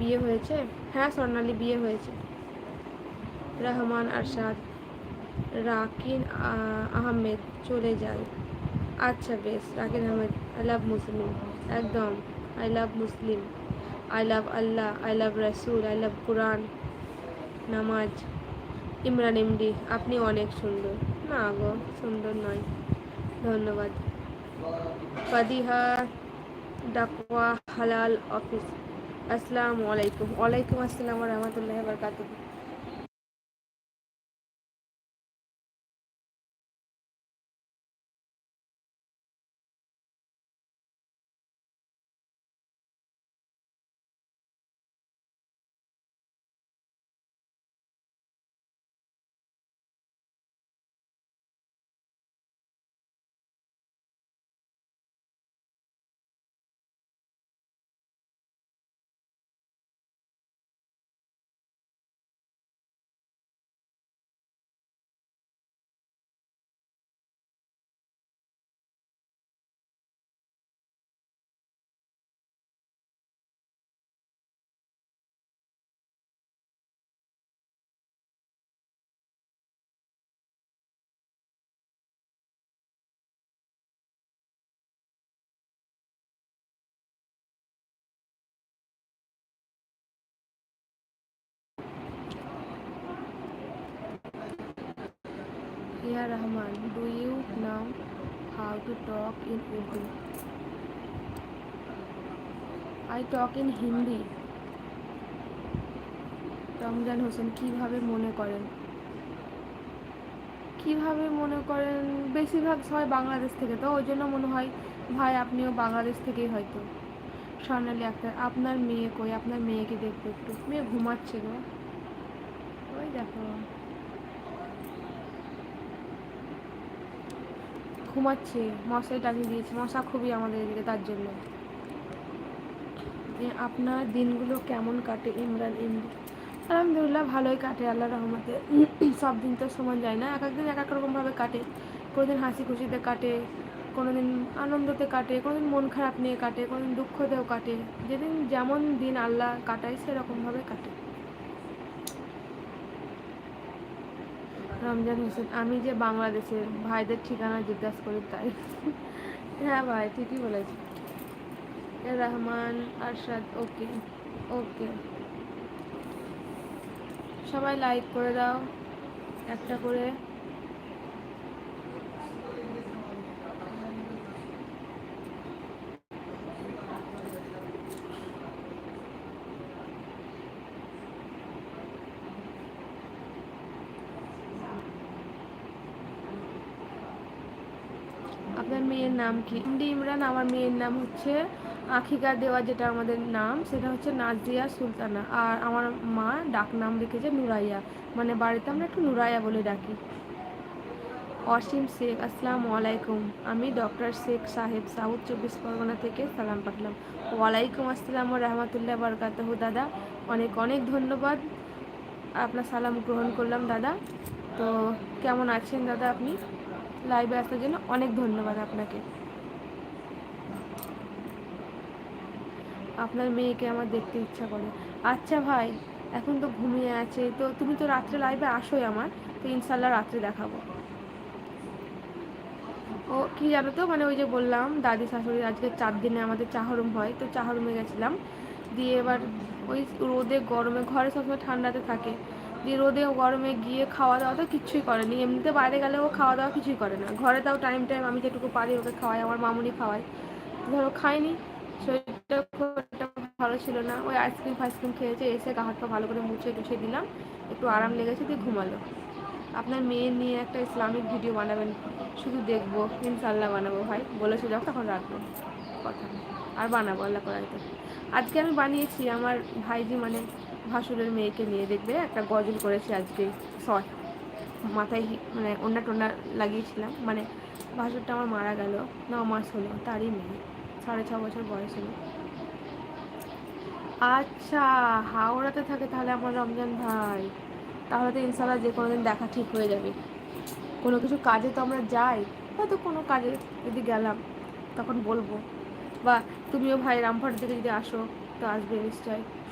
বিয়ে হয়েছে? হ্যাঁ স্বর্ণালী বিয়ে হয়েছে। রহমান আরশাদ, রাকিন আহমেদ চলে যায়। আচ্ছা বেশ, রাকিন আহমেদ, আই লাভ মুসলিম। একদম, I love Muslim, I love Allah, I love রাসুল, আই লাভ কোরআন, নামাজ। ইমরান এমডি, আপনি অনেক সুন্দর। না গো, সুন্দর নয়, ধন্যবাদ। ফাদিহা ডাকওয়া হালাল অফিস, আসসালামু আলাইকুম। ওয়ালাইকুম আসসালাম ওয়া রাহমাতুল্লাহি ওয়া বারাকাতুহু। Hiya Rahman, do you know how to talk in Urdu? I talk in Hindi. Ramzan Hossain, কিভাবে মনে করেন? কিভাবে মনে করেন, বেশিরভাগ সবাই বাংলাদেশ থেকে, তো ওই জন্য মনে হয় ভাই আপনিও বাংলাদেশ থেকেই হয়তো। স্বর্ণালী আক্তার, আপনার মেয়ে কই? আপনার মেয়েকে দেখবো একটু। মেয়ে ঘুমাচ্ছে গো, ওই দেখো ঘুমাচ্ছে, মশাই টাঙিয়ে দিয়েছে, মশা খুবই আমাদের এদিকে, তার জন্য। আপনার দিনগুলো কেমন কাটে ইমরান ইমরি? আলহামদুলিল্লাহ ভালোই কাটে আল্লাহর রহমতে। সব দিন তো সমান যায় না, এক এক দিন এক এক রকমভাবে কাটে। কোনোদিন হাসি খুশিতে কাটে, কোনোদিন আনন্দতে কাটে, কোনোদিন মন খারাপ নিয়ে কাটে, কোনোদিন দুঃখতেও কাটে। যেদিন যেমন দিন আল্লাহ কাটায় সেরকমভাবে কাটে। রমজান হোসেন, আমি যে বাংলাদেশের ভাইদের ঠিকানা জিজ্ঞাসা করি তাই। হ্যাঁ ভাই ঠিকই বলেছি। রহমান আরশাদ, ওকে ওকে। সবাই লাইক করে দাও একটা করে। আপনার মেয়ের নাম কি? এমডি ইমরান, আমার মেয়ের নাম হচ্ছে আখিকা দেওয়া, যেটা আমাদের নাম সেটা হচ্ছে নাজিয়া সুলতানা, আর আমার মা ডাক নাম রেখেছে নুরাইয়া, মানে বাড়িতে আমরা একটু নুরাইয়া বলে ডাকি। অসীম শেখ, আসসালামু আলাইকুম, আমি ডক্টর শেখ সাহেব সাউথ 24 পরগনা থেকে সালাম পাঠালাম। ওয়ালাইকুম আসসালাম ও রহমতুল্লাহ বরকাতহু। দাদা অনেক অনেক ধন্যবাদ, আপনার সালাম গ্রহণ করলাম দাদা। তো কেমন আছেন দাদা আপনি? লাইভে আসার জন্য অনেক ধন্যবাদ আপনাকে। আপনার মেয়েকে আমার দেখতে ইচ্ছা করে। আচ্ছা ভাই, এখন তো ঘুমিয়ে আছে, তো তুমি তো রাত্রে লাইভে আসোই আমার, তো ইনশাল্লাহ রাত্রে দেখাবো। ও কি জানো তো, মানে ওই যে বললাম দাদি শাশুড়ি আজকে 4 দিনে আমাদের চাহরম হয়, তো চাহরমে গেছিলাম। দিয়ে এবার ওই রোদে গরমে, ঘরে সবসময় ঠান্ডাতে থাকে, দিয়ে রোদে গরমে গিয়ে খাওয়া দাওয়া তো কিছুই করেনি। এমনিতে বাইরে গেলে ও খাওয়া দাওয়া কিছুই করে না, ঘরে তাও টাইম টাইম আমি যেটুকু পারি ওকে খাওয়াই, আমার মামুনি খাওয়াই। ধরো খাইনি, শরীরটা খুব একটা ভালো ছিল না, ওই আইসক্রিম ফাইসক্রিম খেয়েছে, এসে গা হাত পা ভালো করে মুছে টুছে দিলাম, একটু আরাম লেগেছে, দিয়ে ঘুমালো। আপনার মেয়ে নিয়ে একটা ইসলামিক ভিডিও বানাবেন, শুধু দেখবো। ইনশাল্লাহ বানাবো ভাই, বলেছো যখন তখন রাখবো কথা, আর বানাবো আল্লাহ করাইতে। আজকে আমি বানিয়েছি আমার ভাইজি, মানে ভাসুরের মেয়েকে নিয়ে, দেখবে একটা গজল করেছি আজকে। শর্ট মাথায় মানে ওন্না টোন্না লাগিয়েছিলাম, মানে ভাসুরটা আমার মারা গেল, 9 মাস হলো, তারই মেয়ে, 6.5 বছর বয়স হলো। আচ্ছা, হাওড়াতে থাকে তাহলে আমার রমজান ভাই, তাহলে তো ইনশাল্লাহ যে কোনো দিন দেখা ঠিক হয়ে যাবে। কোনো কিছু কাজে তো আমরা যাই, হয়তো কোনো কাজে যদি গেলাম তখন বলবো, বা তুমিও ভাই রামপুরহাট থেকে যদি আসো তো আসবে নিশ্চয়।